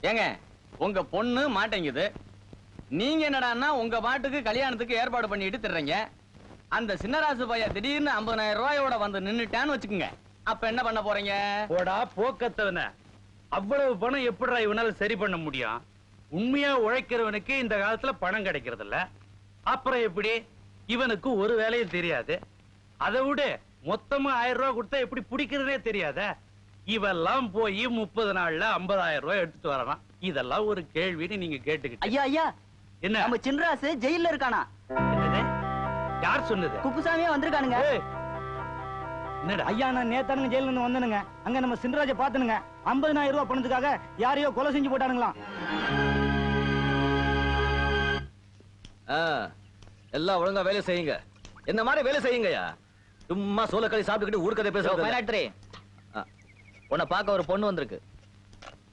ஏங்க உங்க பொண்ணு மாட்டேங்குது, நீங்க என்னடான்னா உங்க பாட்டுக்கு கல்யாணத்துக்கு ஏற்பாடு பண்ணிட்டு திர்றீங்க. அந்த சின்னராசு பைய திடீர்னு 50,000 ரூபாயோட வந்து நின்னுட்டான்னு வச்சுக்கோங்க, அப்ப என்ன பண்ண போறீங்க? போடா போக்கத்தவன, அவ்வளவு பணம் எப்படிடா இவனால சரி பண்ண முடியும்? உண்மையா உழைக்கிறவனுக்கு இந்த காலத்துல பணம் கிடைக்கிறது இல்ல, அப்புறம் எப்படி? இவனுக்கு ஒரு வேலையும் தெரியாது. அதை விட மொத்தமா 1000 ரூபாய் கொடுத்தா எப்படி பிடிக்கிறதே தெரியாத. இவெல்லாம் போய் 30 நாள்ல 50,000 ரூபாய் எடுத்துட்டு வரலாம். இதெல்லாம் ஒரு கேள்வின்னு நீங்க கேட்டுக்கிட்டு. ஐயா ஐயா, என்ன நம்ம சின்ராசு ஜெயில்ல இருக்கானா? யார் சொன்னது? குப்புசாமியா வந்திருக்கானுங்க. என்னடா ஐயா, நான் நேத்தானுங்க ஜெயில இருந்து வந்தனுங்க. அங்க நம்ம சின்ராஜை பாத்துனுங்க. 50,000 ரூபாய் பணத்துக்காக யாரையோ கொலை செஞ்சு போட்டானுங்களாம். எல்லாம் ஒழுங்கா வேலை செய்யுங்க. என்ன மாதிரி வேலை செய்யுங்கயா. சும்மா சோளக்களி சாப்பிட்டுக்கிட்டு ஊர்க்கதை பேசுறோம். உன்னை பார்க்க ஒரு பொண்ணு வந்திருக்கு.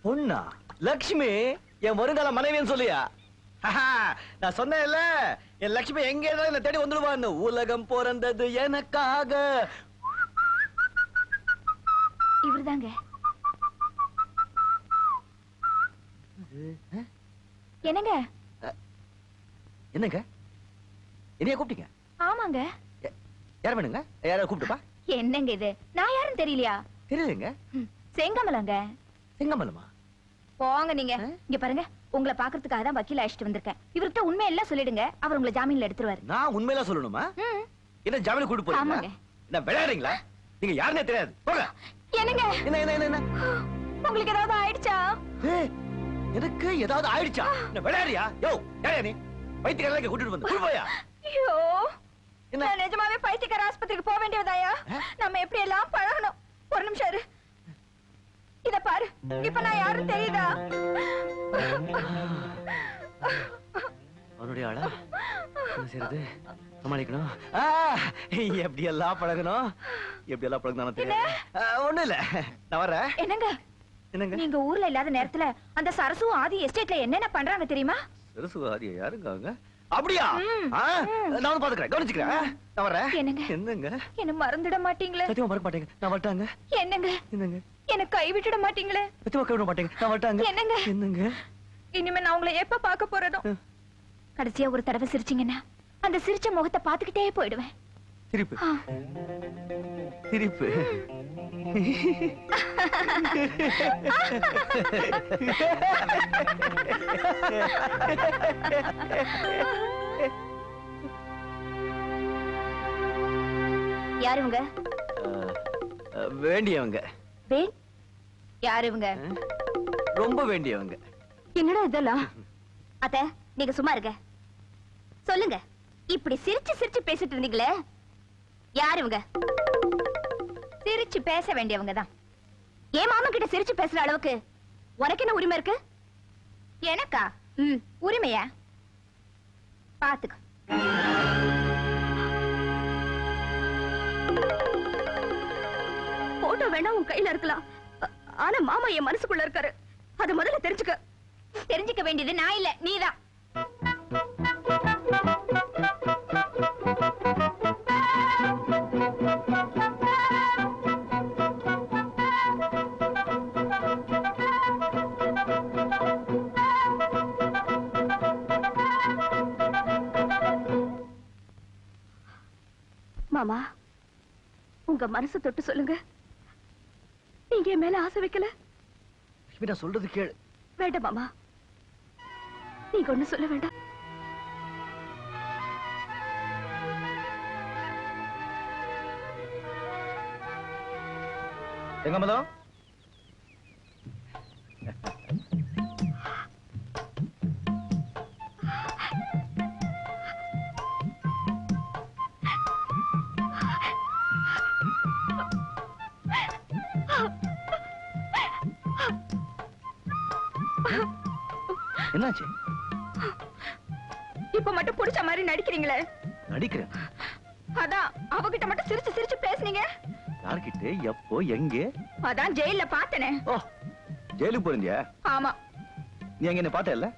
பொண்ணா? லட்சுமி என் வருங்கால மனைவின்னு சொல்லியா? நான் சொன்னேன்ல, என் லட்சுமி எங்க என்ன தேடி வந்துடுவான்னு. உலகம் பிறந்தது எனக்காக. இவர்தாங்க. என்னங்க? என்னங்க என்னைய கூப்பிட்டீங்க? ஆமாங்க. யார் வேணுங்க? யார கூப்பிட்டுப்பா. என்னங்க இது? நான் யாரும் தெரியலையா? தெரியலங்க. செங்கமலங்க. செங்கமலமா? போங்க நீங்க. இங்க பாருங்க, உங்களை பாக்குறதுக்காக தான் வக்கீல் அழைச்சிட்டு வந்திருக்கேன். இவர்கிட்ட உண்மையெல்லாம் சொல்லிடுங்க, அவர் உங்களை ஜாமீன்ல எடுத்துருவாரு. நான் உண்மையெல்லாம் சொல்லணுமா? என்ன ஜாமீன் கூட்டு போறீங்க? என்ன விளையாடுறீங்களா? நீங்க யாருன்னே தெரியாது. போங்க. என்னங்க? என்ன என்ன என்ன? உங்களுக்கு ஏதாவது ஆயிடுச்சா? எனக்கு ஏதாவது ஆயிடுச்சா? என்ன விளையாடுறியா? யோ, யாரே நீ? பைத்தியக்காரங்க கூட்டிட்டு வந்து போயா? ஐயோ, நான் நிஜமாவே பைத்தியக்கார ஆஸ்பத்திரிக்கு போக வேண்டியதாயா? நம்ம எப்படி எல்லாம் பழகணும். ஒரு நிமிஷம் இரு. இத பாரு, இப்ப நான் யாரும் தெரியுதா? அவனுடைய ஆளா? என்ன செய்யறது? சமாளிக்கணும். எப்படி எல்லாம் பழகணும், எப்படி எல்லாம் பழகணும் தெரியாது. ஒண்ணு இல்ல, நான் வரேன். என்னங்க? என்னங்க? நீங்க ஊர்ல இல்லாத நேரத்துல அந்த சரசு ஆதி எஸ்டேட்ல என்னென்ன பண்றாங்க தெரியுமா? சரசு ஆதி யாருங்க அவங்க? அப்படியா? நான் வந்து பாத்துக்கிறேன், கவனிச்சுக்கிறேன். நான் வரேன். என்னங்க? என்னங்க? என்ன மறந்துட மாட்டீங்களே? சத்தியமா மறக்க மாட்டேங்க. நான் வரட்டாங்க. என்னங்க? என்னங்க? என்ன கை விட்டுட மாட்டீங்களே? சத்தியமா கை விட மாட்டேங்க. நான் வரட்டாங்க. என்னங்க? என்னங்க? இனிமே நான் உங்களை எப்ப பார்க்க போறதோ? கடைசியா ஒரு தடவை சிரிச்சீங்கன்னா அந்த சிரிச்ச முகத்தை பாத்துக்கிட்டே போயிடுவேன். சிரிப்பு சிரிப்பு. யாரு இவங்க? வேண்டியவங்க. யாரு இவங்க? ரொம்ப வேண்டியவங்க. என்னடா இதெல்லாம்? அத்தை, நீங்க சும்மா இருங்க. சொல்லுங்க, இப்படி சிரிச்சு சிரிச்சு பேசிட்டு இருந்தீங்களே, யாரு இவங்க? சிரிச்சு பேச வேண்டியவங்க தான். என் மாமா கிட்ட சிரிச்சு பேசுற அளவுக்கு உனக்கு என்ன உரிமை இருக்கு? எனக்கா? உரிமையா? பாத்துக்க. போட்டோ வேணா உன் கையில இருக்கலாம், ஆனா மாமா என் மனசுக்குள்ள இருக்காரு. அத முதல்ல தெரிஞ்சுக்க. தெரிஞ்சுக்க வேண்டியது நான் இல்ல, நீதான். மாமா, உங்க மனசு தொட்டு சொல்லுங்க, நீங்க என் மேல ஆசை வைக்கல? நான் சொல்றது கேளு. வேண்டாம் மாமா, நீங்க ஒண்ணு சொல்ல வேண்டாம். செங்கமலம், என்னாச்சு? இப்ப மட்டும் புடிச்ச மாதிரி நடிக்கிறீங்களே. நடிக்கிறேன்? அதான் அவகிட்ட மட்டும் சிரிச்சு சிரிச்சு பேசுனீங்க. யார்கிட்ட, எப்போ, எங்கே? அதான் ஜெயில்ல பார்த்தனே. ஓ, ஜெயிலுக்கு போறியா? ஆமா. நீ அங்க என்ன பார்த்த இல்ல?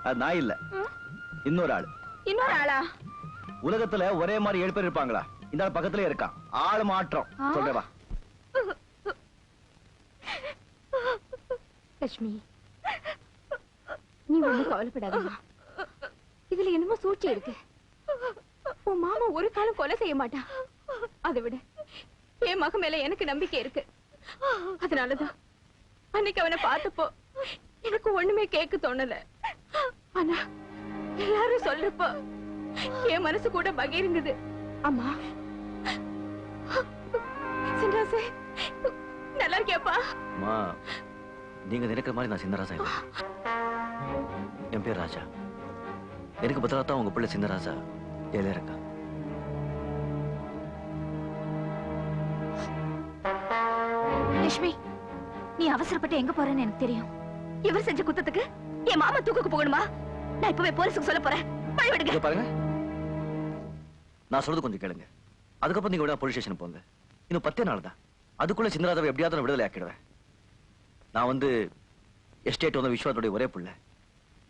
அது நான் இல்ல, இன்னொரு ஆளு. இன்னொரு ஆளா? உலகத்துல ஒரே மாதிரி 7 பேர் இருப்பாங்களா? இந்த பக்கத்துல இருக்கான். ஆளு மாற்றம் சொல்றேன் வா. லட்சுமி, நீ ஒண்ணும் கவலைப்படாதம்மா. இதுல என்னமோ சூழ்ச்சி இருக்கு. உன் மாமா ஒரு காலம் கொலை செய்ய மாட்டான். அதை விட என் மக மேல எனக்கு நம்பிக்கை இருக்கு. அதனாலதான் அன்னைக்கு அவனை பார்த்தப்போ எனக்கு ஒண்ணுமே கேட்க தோணல. ஆனா எல்லாரும் சொல்றப்போ என் மனசு கூட பகிர்ந்தது. அம்மா, சின்ராசே, நல்லா இருக்கியாப்பா? அம்மா, நீங்க நினைக்கிற மாதிரி நான் சின்னராசா இல்லை. என் பேர் ராஜா. எனக்கு பதிலா தான் உங்க பிள்ளை சின்னராசா ஜெயில இருக்கா. லட்சுமி, நீ அவசரப்பட்டு எங்க போறேன்னு எனக்கு தெரியும். இவர் செஞ்ச குத்தத்துக்கு என் மாமா தூக்குக்கு போகணுமா? நான் இப்பவே போலீஸுக்கு சொல்ல போறேன். வழிவிடுங்க. பாருங்க, நான் சொல்றது கொஞ்சம் கேளுங்க. அதுக்கப்புறம் நீங்க போலீஸ் ஸ்டேஷன் போங்க. இன்னும் 10 நாள் தான். அதுக்குள்ள சின்னராஜாவை எப்படியாவது நான் விடுதலை ஆக்கிடுவேன். நான் எஸ்டேட் விஸ்வாத்துடைய ஒரே பிள்ளை.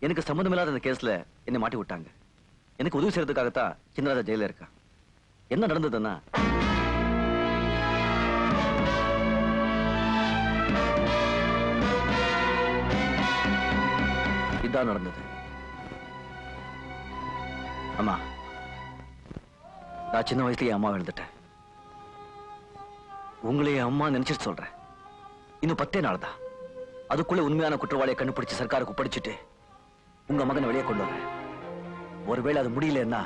எனக்கு சம்மந்தம் இல்லாத அந்த கேஸ்ல என்னை மாட்டி விட்டாங்க. எனக்கு உதவி செய்யறதுக்காகத்தான் சின்னராஜா ஜெயில இருக்கா. என்ன நடந்ததுன்னா, இதான் நடந்தது. அம்மா, நான் சின்ன வயசுலயே அம்மா எழுந்துட்டேன். உங்களையே அம்மா நினைச்சிட்டு சொல்றேன். இன்னும் 10 நாள் தான். அதுக்குள்ள உண்மையான குற்றவாளியை கண்டுபிடிச்சு சர்க்காருக்கு படிச்சுட்டு உங்க மகனை வெளியே கொண்டு வரேன். ஒருவேளை அது முடியலன்னா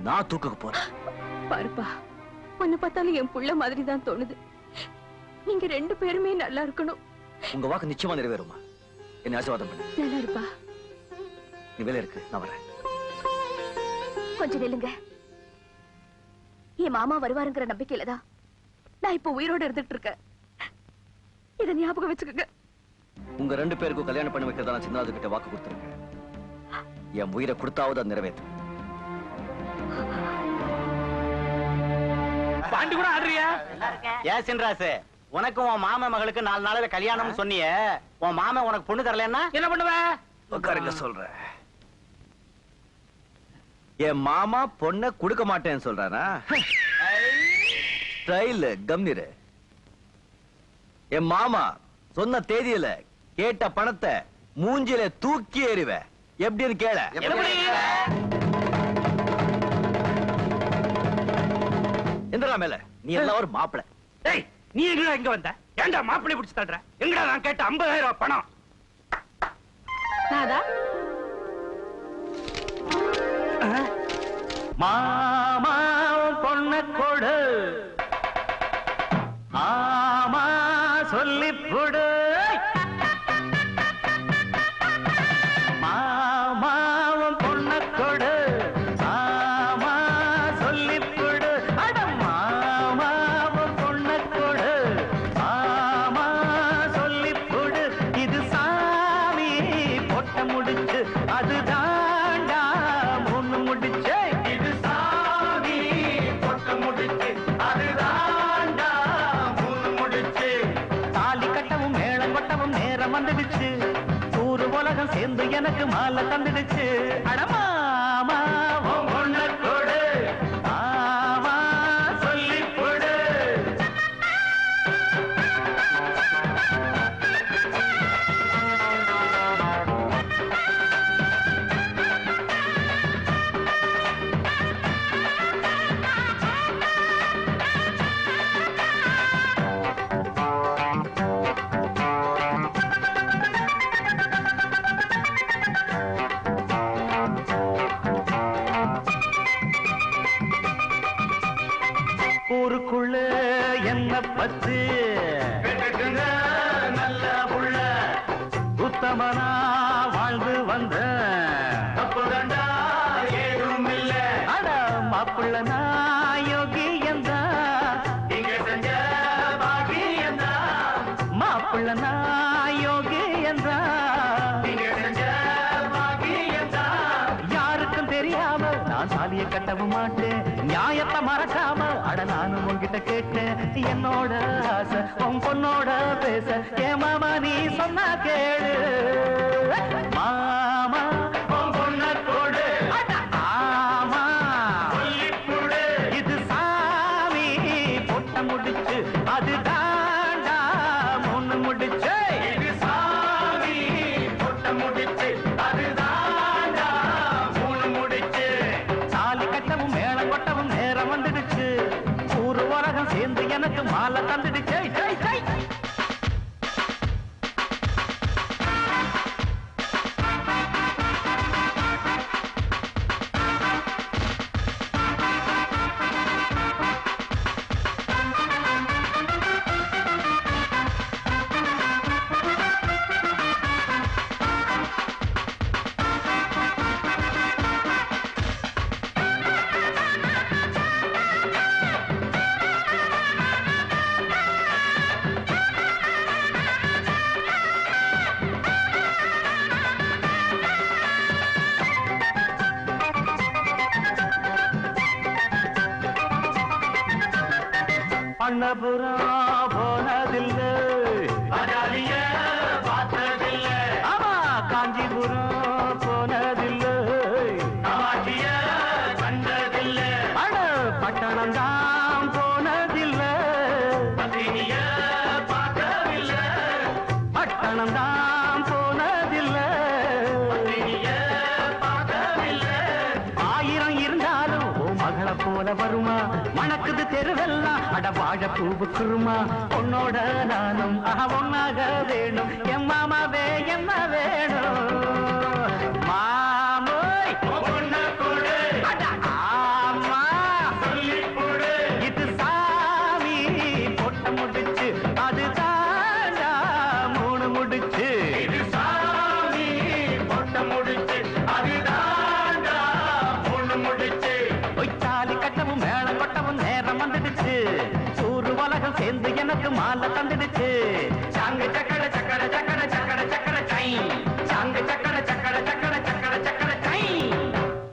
நான் தூக்குக்கு போறேன். பாருப்பா, உன்னை பார்த்தாலும் என் புள்ள மாதிரி தான் தோணுது. நீங்க 2 பேருமே நல்லா இருக்கணும். உங்க வாக்கு நிச்சயமா நிறைவேறுமா? என்ன ஆசீர்வாதம் பண்ணு. நல்லா இருப்பா. நீ வேலை இருக்கு, நான் வரேன். கொஞ்சம் நில்லுங்க. என் மாமா வருவாருங்கிற நம்பிக்கையில தான் நான் இப்ப உயிரோட இருந்துட்டு இருக்கேன். இதை ஞாபகம் வச்சுக்கோங்க. உங்க 2 பேருக்கும் கல்யாணம் பண்ணி வைக்கிறதா நான் சின்னராஜு கிட்ட வாக்கு கொடுத்துருக்கேன். என் உயிரை கொடுத்தாவது அது நிறைவேற்று. பாண்டி கூட ஆடுறியா? ஏன் சின்ராசு, உனக்கு உன் மாம மகளுக்கு 4 நாளையில கல்யாணம் சொன்னியே, உன் மாமன் உனக்கு பொண்ணு தரலன்னா என்ன பண்ணுவ? உட்காருங்க சொல்றேன். என் மாமா பொண்ணை கொடுக்க மாட்டேன்னு சொல்றானா? ஸ்டைல் கம்னிரு. என் மாமா சொன்ன தேதியில கேட்ட பணத்தை மூஞ்சில தூக்கி எறிவ. எப்படின்னு கேள. எந்திரா மேல. நீ எல்லாம் ஒரு மாப்பிள. டேய், நீ எங்கடா இங்க வந்த? ஏன்டா மாப்பிள்ளை பிடிச்சு தள்ளுற? எங்கடா நான் கேட்ட 50,000 ரூபாய் பணம்? நாதா, மாமா பொண்ண கொடு, ஆமா சொல்லி புடு. மாமாவும் பொண்ண கொடு, ஆமா சொல்லி புடு. அட மாமாவும் பொண்ண கொடு, ஆமா சொல்லி புடு. இது சாமி பொட்ட முடிச்சு, அது தாண்டா 3 முடிச்சு. இது சாமி பொட்ட முடிச்சு, அது தாண்டா 3 முடிச்சு. தாலி கட்டவும் மேளம் கொட்டவும் நேரம் வந்துடுச்சு. ஊரு உலகம் சேர்ந்து எனக்கு மாலை தந்துடுச்சு. அடமாமா பொண்ண கொடு, ஆமா சொல்லி கொடு. ஊருக்குள்ள என்ன பத்து நல்ல புள்ள, உத்தமனா வாழ்ந்து வந்த தப்புதண்டா ஏதும் இல்ல. அட மாப்புள்ள நாயோகியந்தா, நீங்க செஞ்ச பாகியந்தா. மாப்புள்ள நாயோகியந்தா, நீங்க செஞ்ச பாகியந்தா. யாருக்கும் தெரியாம நான் சாலியை கட்டவும் மாட்டேன். நியாயத்தை மறக்காம அட நானும் உன்கிட்ட கேட்டேன். என்னோட ஆசை உன் பொண்ணோட பேச. ஏ மாமா நீ சொன்னா கேளு. மாமா உன் பொண்ண கொடு, ஆமா சொல்லி கொடு. இது சேர்ந்து எனக்கு மாலை தந்துடுச்சு ஜெய் ஜெய். அண்ணபுரா போனதில்லை, பார்த்ததில்லை. ஆமா, காஞ்சிபுரம் போனதில்லை, கண்டதில்லை. அட பட்டணம் தான் போனதில்லை, பார்க்கவில்லை. பட்டணம் தான் போனதில்லை, பார்க்கவில்லை. ஆயிரம் இருந்தாலும் ஓ மகளை போல வருமா? மணக்குது தெருவெல்லாம் அட வாழ பூவுக்குருமா. உன்னோட நானும் ஒன்னாக வேணும் என் மாமாவே என்ன வேணும் மாமோய். அட ஆமா இது சாமி பொட்ட முடிச்சு அது தாண்டா மூணு முடிச்சு. இது சாமி பொட்ட முடிச்சு அது தாண்டா மூணு முடிச்சு. பொய்த்தாலி கட்டவும் மேளம் கொட்டவும் நேரம் வந்துடுச்சு. ஊரு உலகம் சேர்ந்து எனக்கு மாலை தந்துடுச்சு. சாங்க சக்கட